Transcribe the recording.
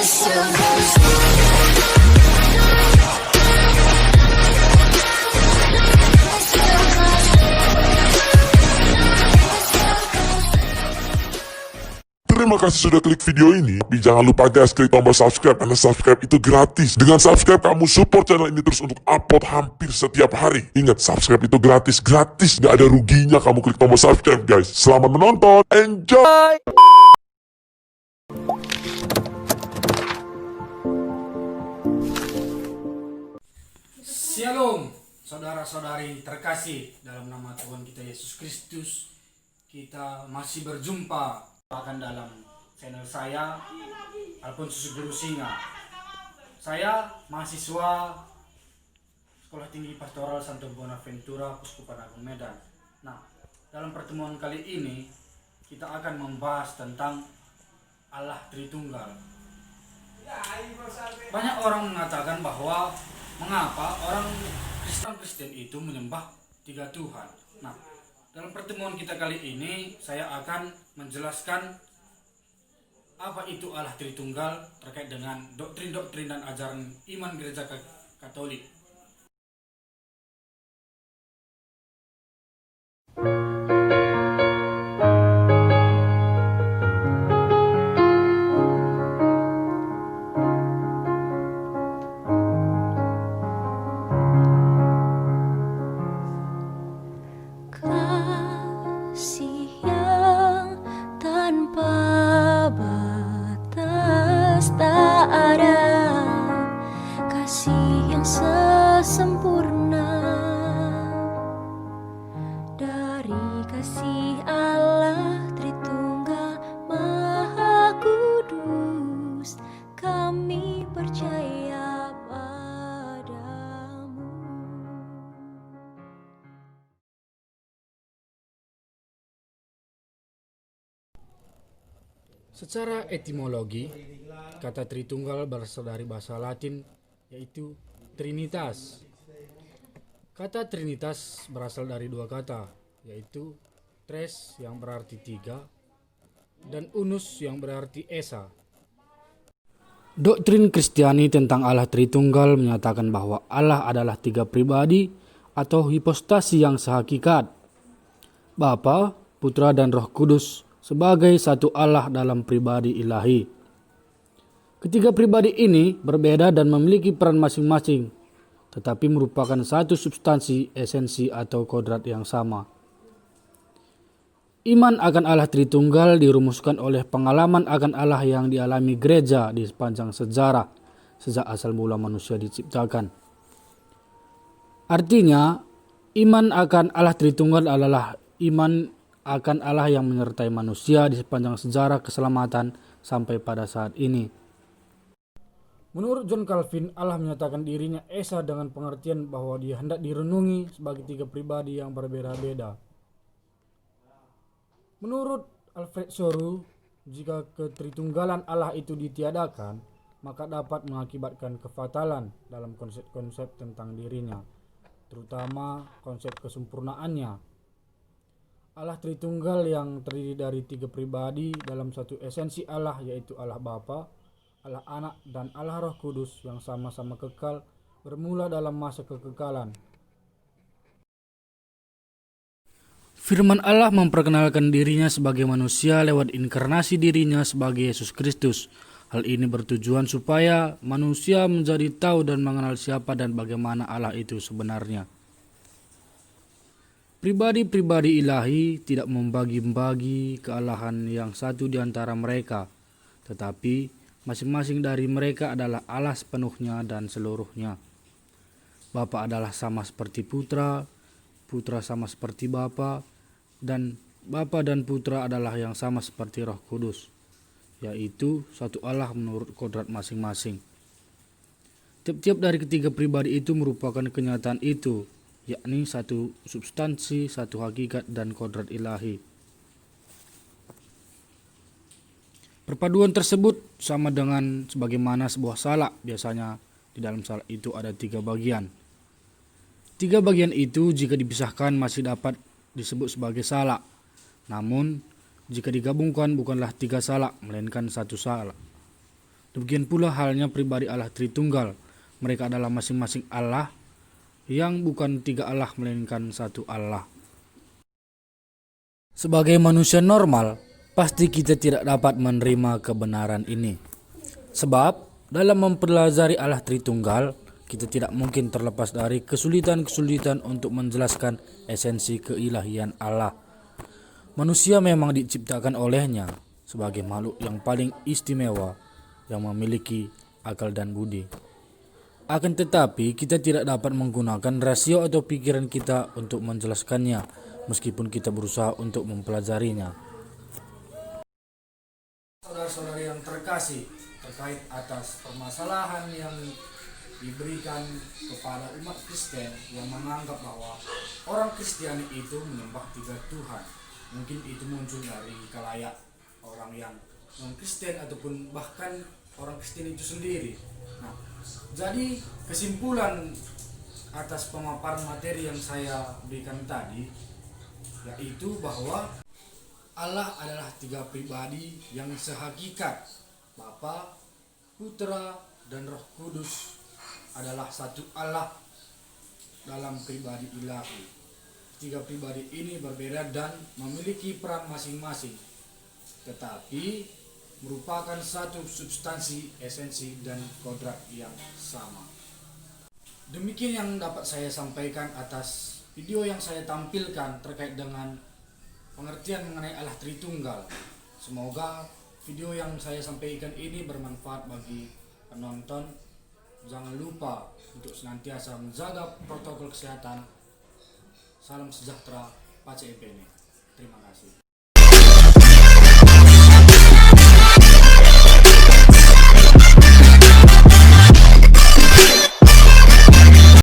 Terima kasih sudah klik video ini. Tapi jangan lupa guys, klik tombol subscribe karena subscribe itu gratis. Dengan subscribe kamu support channel ini terus untuk upload hampir setiap hari. Ingat, subscribe itu gratis, gak ada ruginya kamu klik tombol subscribe guys. Selamat menonton, enjoy. Shalom, saudara-saudari terkasih dalam nama Tuhan kita Yesus Kristus. Kita masih berjumpa bahkan dalam channel saya, Alfonsus Guru Singa. Saya mahasiswa Sekolah Tinggi Pastoral Santo Bonaventura, Uskupan Agung Medan. Nah, dalam pertemuan kali ini kita akan membahas tentang Allah Tritunggal. Banyak orang mengatakan bahwa mengapa orang Kristen itu menyembah tiga Tuhan. Nah, dalam pertemuan kita kali ini saya akan menjelaskan apa itu Allah Tritunggal terkait dengan doktrin-doktrin dan ajaran iman gereja Katolik. Kasih yang tanpa batas tak ada, kasih yang sesempurna dari kasih Allah Tritunggal Maha Kudus. Kami percaya padamu. Secara etimologi, kata Tritunggal berasal dari bahasa Latin yaitu Trinitas. Kata Trinitas berasal dari dua kata, yaitu tres yang berarti tiga dan unus yang berarti esa. Doktrin Kristiani tentang Allah Tritunggal menyatakan bahwa Allah adalah tiga pribadi atau hipostasi yang sehakikat, Bapa, Putra, dan Roh Kudus sebagai satu Allah dalam pribadi ilahi. Ketiga pribadi ini berbeda dan memiliki peran masing-masing, tetapi merupakan satu substansi, esensi, atau kodrat yang sama. Iman akan Allah Tritunggal dirumuskan oleh pengalaman akan Allah yang dialami gereja di sepanjang sejarah sejak asal mula manusia diciptakan. Artinya, iman akan Allah Tritunggal adalah iman akan Allah yang menyertai manusia di sepanjang sejarah keselamatan sampai pada saat ini. Menurut John Calvin, Allah menyatakan dirinya esa dengan pengertian bahwa dia hendak direnungi sebagai tiga pribadi yang berbeda-beda. Menurut Alfred Soru, jika ketritunggalan Allah itu ditiadakan, maka dapat mengakibatkan kefatalan dalam konsep-konsep tentang dirinya, terutama konsep kesempurnaannya. Allah Tritunggal yang terdiri dari tiga pribadi dalam satu esensi Allah, yaitu Allah Bapa, Allah Anak, dan Allah Roh Kudus yang sama-sama kekal bermula dalam masa kekekalan. Firman Allah memperkenalkan dirinya sebagai manusia lewat inkarnasi dirinya sebagai Yesus Kristus. Hal ini bertujuan supaya manusia menjadi tahu dan mengenal siapa dan bagaimana Allah itu sebenarnya. Pribadi-pribadi ilahi tidak membagi-bagi kealahan yang satu di antara mereka, tetapi masing-masing dari mereka adalah Allah sepenuhnya dan seluruhnya. Bapa adalah sama seperti Putra, Putra sama seperti Bapa, dan Bapa dan Putra adalah yang sama seperti Roh Kudus, yaitu satu Allah menurut kodrat masing-masing. Tiap-tiap dari ketiga pribadi itu merupakan kenyataan itu, yakni satu substansi, satu hakikat, dan kodrat ilahi. Perpaduan tersebut sama dengan sebagaimana sebuah salak. Biasanya di dalam salak itu ada tiga bagian. Tiga bagian itu jika dipisahkan masih dapat disebut sebagai salak. Namun jika digabungkan bukanlah tiga salak, melainkan satu salak. Demikian pula halnya pribadi Allah Tritunggal. Mereka adalah masing-masing Allah yang bukan tiga Allah melainkan satu Allah. Sebagai manusia normal, pasti kita tidak dapat menerima kebenaran ini. Sebab dalam mempelajari Allah Tritunggal, kita tidak mungkin terlepas dari kesulitan-kesulitan untuk menjelaskan esensi keilahian Allah. Manusia memang diciptakan olehnya sebagai makhluk yang paling istimewa yang memiliki akal dan budi. Akan tetapi kita tidak dapat menggunakan rasio atau pikiran kita untuk menjelaskannya, meskipun kita berusaha untuk mempelajarinya. Saudara-saudari yang terkasih, terkait atas permasalahan yang diberikan kepada umat Kristen yang menganggap bahwa orang Kristiani itu menyembah tiga Tuhan. Mungkin itu muncul dari kalayak orang yang non-Kristen ataupun bahkan orang Kristen itu sendiri. Nah, jadi kesimpulan atas pemaparan materi yang saya berikan tadi yaitu bahwa Allah adalah tiga pribadi yang sehakikat. Bapa, Putra, dan Roh Kudus adalah satu Allah dalam pribadi ilahi. Tiga pribadi ini berbeda dan memiliki peran masing-masing, tetapi merupakan satu substansi, esensi, dan kodrat yang sama. Demikian yang dapat saya sampaikan atas video yang saya tampilkan terkait dengan pengertian mengenai Allah Tritunggal. Semoga video yang saya sampaikan ini bermanfaat bagi penonton. Jangan lupa untuk senantiasa menjaga protokol kesehatan. Salam sejahtera, Pace Ebene. Terima kasih.